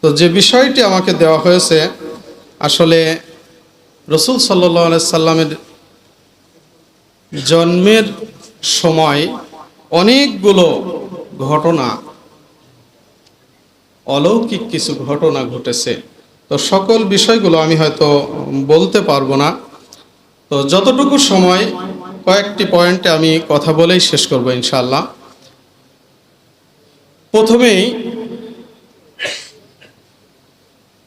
তো যে বিষয়টি আমাকে দেওয়া হয়েছে, আসলে রসুল সাল্লাল্লাহু আলাইহি সাল্লামের জন্মের সময় অনেকগুলো ঘটনা, অলৌকিক কিছু ঘটনা ঘটেছে। তো সকল বিষয়গুলো আমি হয়তো বলতে পারবো না, তো যতটুকু সময় কয়েকটি পয়েন্টে আমি কথা বলেই শেষ করব ইনশাআল্লাহ। প্রথমেই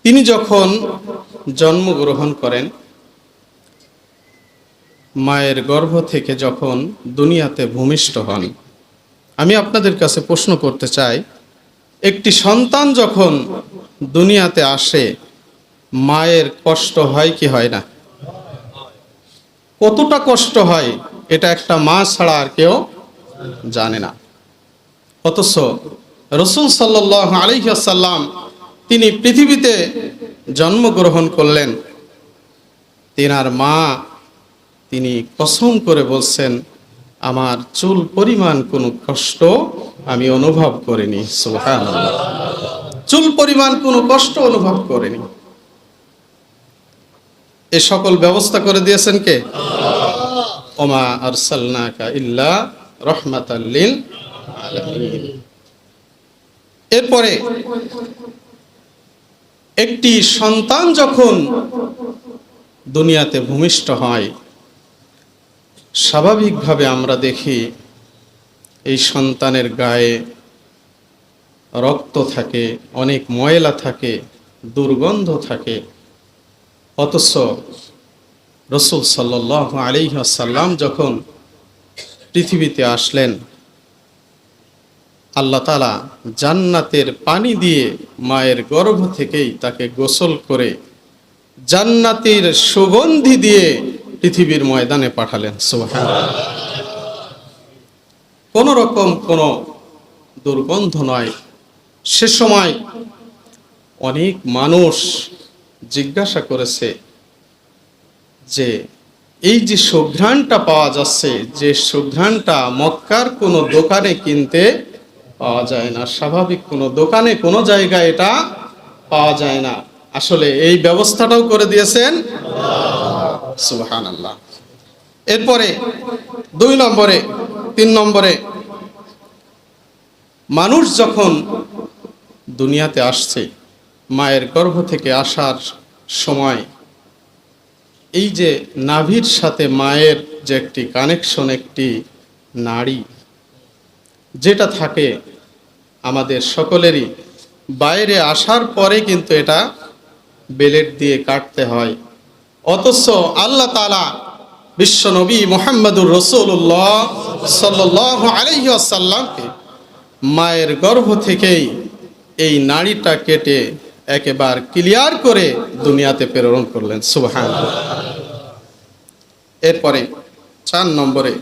তিনি যখন জন্মগ্রহণ করেন, মায়ের গর্ভ থেকে যখন দুনিয়াতে ভূমিষ্ঠ হন, আমি আপনাদের কাছে প্রশ্ন করতে চাই, একটি সন্তান যখন দুনিয়াতে আসে মায়ের কষ্ট হয় কি হয় না? কতটা কষ্ট হয় এটা একটা মা ছাড়া আর কেউ জানে না। অথচ রসুল সাল্লাল্লাহু আলাইহি ওয়াসাল্লাম তিনি পৃথিবীতে জন্মগ্রহণ করলেন, তিনার মা তিনি কসম করে বলছেন, আমার চুল পরিমাণ কোনো কষ্ট আমি অনুভব করিনি। সুবহানাল্লাহ, চুল পরিমাণ কোনো কষ্ট অনুভব করিনি। এ সকল ব্যবস্থা করে দিয়েছেন কে? ওমা আরসালনাকা ইল্লা রাহমাতাল লিল আলামিন। এরপরে একটি সন্তান যখন দুনিয়াতে ভূমিষ্ঠ হয়, স্বাভাবিকভাবে আমরা দেখি এই সন্তানের গায়ে রক্ত থাকে, অনেক ময়লা থাকে, দুর্গন্ধ থাকে। অথচ রসুল সাল্লাল্লাহু আলাইহি ওয়াসাল্লাম যখন পৃথিবীতে আসলেন, আল্লাহ তাআলা জান্নাতের পানি দিয়ে মায়ের গর্ভ থেকেই তাকে গোসল করে জান্নাতের সুগন্ধি দিয়ে পৃথিবীর ময়দানে পাঠালেন। সুবহানাল্লাহ, কোন রকম কোনো দুর্গন্ধ নয়। সে সময় অনেক মানুষ জিজ্ঞাসা করেছে যে এই যে সুঘ্রাণটা পাওয়া যাচ্ছে, যে সুঘ্রাণটা মক্কার কোনো দোকানে কিনতে পাওয়া যায় না, স্বাভাবিক কোনো দোকানে কোনো জায়গায় এটা পাওয়া যায় না, আসলে এই ব্যবস্থাটাও করে দিয়েছেন সুবহানাল্লাহ। এরপরে 2 নম্বরে 3 নম্বরে মানুষ যখন দুনিয়াতে আসছে, মায়ের গর্ভ থেকে আসার সময় এই যে নাভির সাথে মায়ের যে একটি কানেকশন, একটি নাড়ি যেটা থাকে আমাদের সকলেরই, বাইরে আসার পরে কিন্তু এটা বেলেট দিয়ে কাটতে হয়। অথচ আল্লাহ তাআলা বিশ্বনবী মুহাম্মদুর রাসূলুল্লাহ সাল্লাল্লাহু আলাইহি ওয়াসাল্লামকে মায়ের গর্ভ থেকেই এই নাড়িটা কেটে একেবারে ক্লিয়ার করে দুনিয়াতে প্রেরণ করলেন। সুবহানাল্লাহ। এরপরে 4 নম্বরে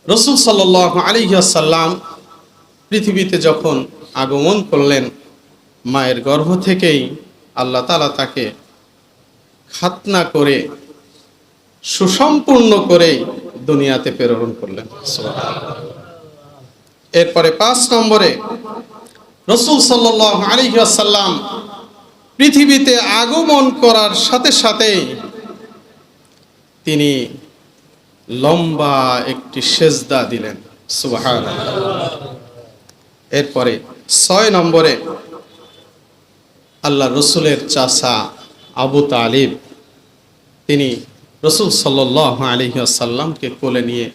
রাসূল সাল্লাল্লাহু আলাইহি ওয়াসাল্লাম পৃথিবীতে যখন আগমন করলেন, মায়ের গর্ভ থেকেই আল্লাহ তাআলা তাকে খাতনা করে সুসম্পূর্ণ করে দুনিয়াতে প্রেরণ করলেন। সুবহানাল্লাহ। এরপরে 5 নম্বরে রাসূল সাল্লাল্লাহু আলাইহি ওয়াসাল্লাম পৃথিবীতে আগমন করার সাথে সাথেই তিনি লম্বা একটি সেজদা দিলেন। সুবহানাল্লাহ। এরপরে 6 নম্বরে আল্লাহ রসুলের চাচা আবু তালিব তিনি রসুল সাল্লাল্লাহু আলাইহি ওয়াসাল্লামকে কোলে নিয়ে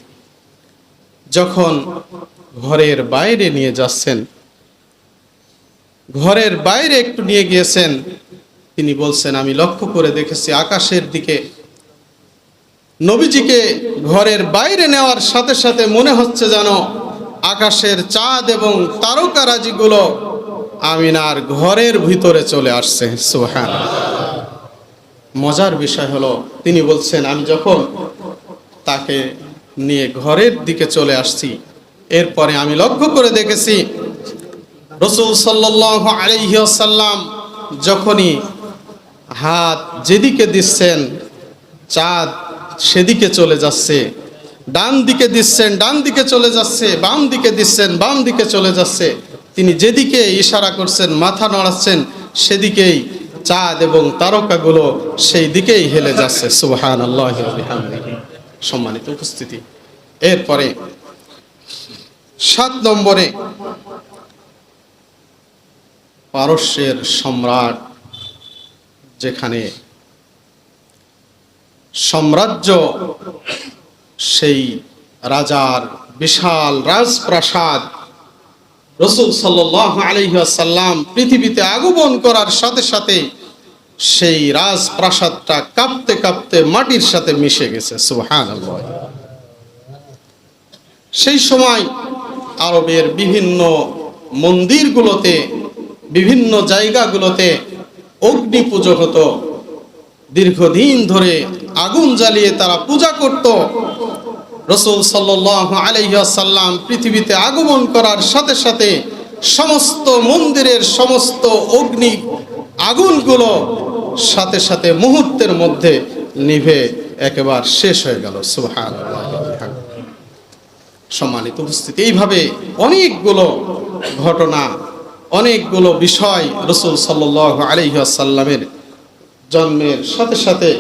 যখন ঘরের বাইরে নিয়ে যাচ্ছেন, ঘরের বাইরে একটু নিয়ে গিয়েছেন, তিনি বলছেন, আমি লক্ষ্য করে দেখেছি আকাশের দিকে নবীজিকে ঘরের বাইরে নেওয়ার সাথে সাথে মনে হচ্ছে যেন আকাশের চাঁদ এবং তারকারাজিগুলো আমিনার ঘরের ভিতরে চলে আসছে। সুবহানাল্লাহ। মজার বিষয় হলো, তিনি বলছেন, আমি যখন তাকে নিয়ে ঘরের দিকে চলে আসছি, এরপরে আমি লক্ষ্য করে দেখেছি রাসূল সাল্লাল্লাহু আলাইহি ওয়াসাল্লাম যখনই হাত যেদিকে দিচ্ছেন চাঁদ সেদিকে চলে যাচ্ছে, ডান দিকে দিচ্ছেন ডান দিকে চলে যাচ্ছে, বাম দিকে দিচ্ছেন বাম দিকে চলে যাচ্ছে। তিনি যেদিকে ইশারা করছেন, মাথা নড়াচ্ছেন, সেদিকেই চাঁদ এবং তারকাগুলো সেই দিকেই হেলে যাচ্ছে। সুবহানাল্লাহি ওয়া বিহামদিহি। সম্মানিত উপস্থিতি, এরপরে 7 নম্বরে পারস্যের সম্রাট, যেখানে সাম্রাজ্য, সেই রাজার বিশাল রাজপ্রাসাদ, রাসূল সাল্লাল্লাহু আলাইহি ওয়াসাল্লাম পৃথিবীতে আগমন করার সাথে সাথে সেই রাজপ্রাসাদটা কাঁপতে কাঁপতে মাটির সাথে মিশে গেছে। সুবহানাল্লাহ। সেই সময় আরবের বিভিন্ন মন্দিরগুলোতে, বিভিন্ন জায়গাগুলোতে অগ্নি পুজো হতো। দীর্ঘদিন ধরে আগুন জ্বালিয়ে তারা পূজা করত। রাসূল সাল্লাল্লাহু আলাইহি ওয়াসাল্লাম পৃথিবীতে আগমন করার সাথে সাথে সমস্ত মন্দিরের সমস্ত অগ্নি আগুনগুলো সাথে সাথে মুহূর্তের মধ্যে নিভে একেবারে শেষ হয়ে গেল। সুবহানাল্লাহ। সম্মানিত উপস্থিতি, এইভাবে অনেকগুলো ঘটনা, অনেকগুলো বিষয় রাসূল সাল্লাল্লাহু আলাইহি ওয়াসাল্লামের জন্মের সাথে সাথে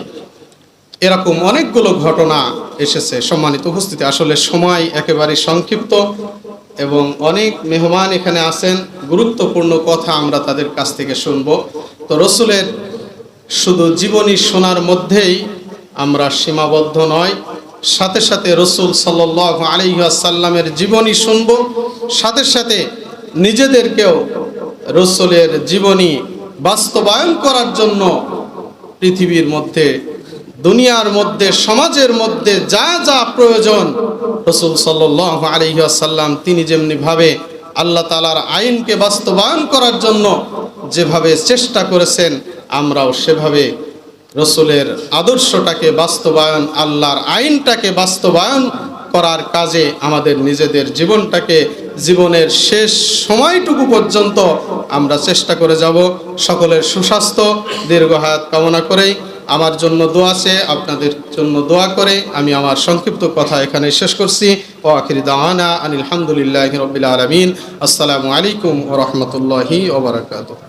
এরকম অনেকগুলো ঘটনা এসেছে। সম্মানিত উপস্থিতি, আসলে সময় একেবারে সংক্ষিপ্ত এবং অনেক মেহমান এখানে আছেন, গুরুত্বপূর্ণ কথা আমরা তাদের কাছ থেকে শুনবো। তো রাসূলের শুধু জীবনী শোনার মধ্যেই আমরা সীমাবদ্ধ নয়, সাথে সাথে রাসূল সাল্লাল্লাহু আলাইহি ওয়াসাল্লামের জীবনী শুনবো, সাথে সাথে নিজেদেরকেও রাসূলের জীবনী বাস্তবায়ন করার জন্য পৃথিবীর মধ্যে, দুনিয়ার মধ্যে, সমাজের মধ্যে যা যা প্রয়োজন রাসূল সাল্লাল্লাহু আলাইহি ওয়াসাল্লাম তিনি যেমনি ভাবে আল্লাহ তাআলার আইনকে বাস্তবায়ন করার জন্য যেভাবে চেষ্টা করেছেন, আমরাও সেভাবে রাসূলের আদর্শটাকে বাস্তবায়ন, আল্লাহর আইনটাকে বাস্তবায়ন করার কাজে আমাদের নিজেদের জীবনটাকে, জীবনের শেষ সময়টুকু পর্যন্ত আমরা চেষ্টা করে যাব। সকলের সুস্বাস্থ্য, দীর্ঘায়ু কামনা করেই আমার জন্য দোয়া আছে, আপনাদের জন্য দোয়া করে আমি আমার সংক্ষিপ্ত কথা এখানে শেষ করছি। ওয়া আখিরু দাওয়ানা আনিল হামদুলিল্লাহি রাব্বিল আলামিন। আসসালামু আলাইকুম ওয়া রাহমাতুল্লাহি ওয়া বারাকাতুহু।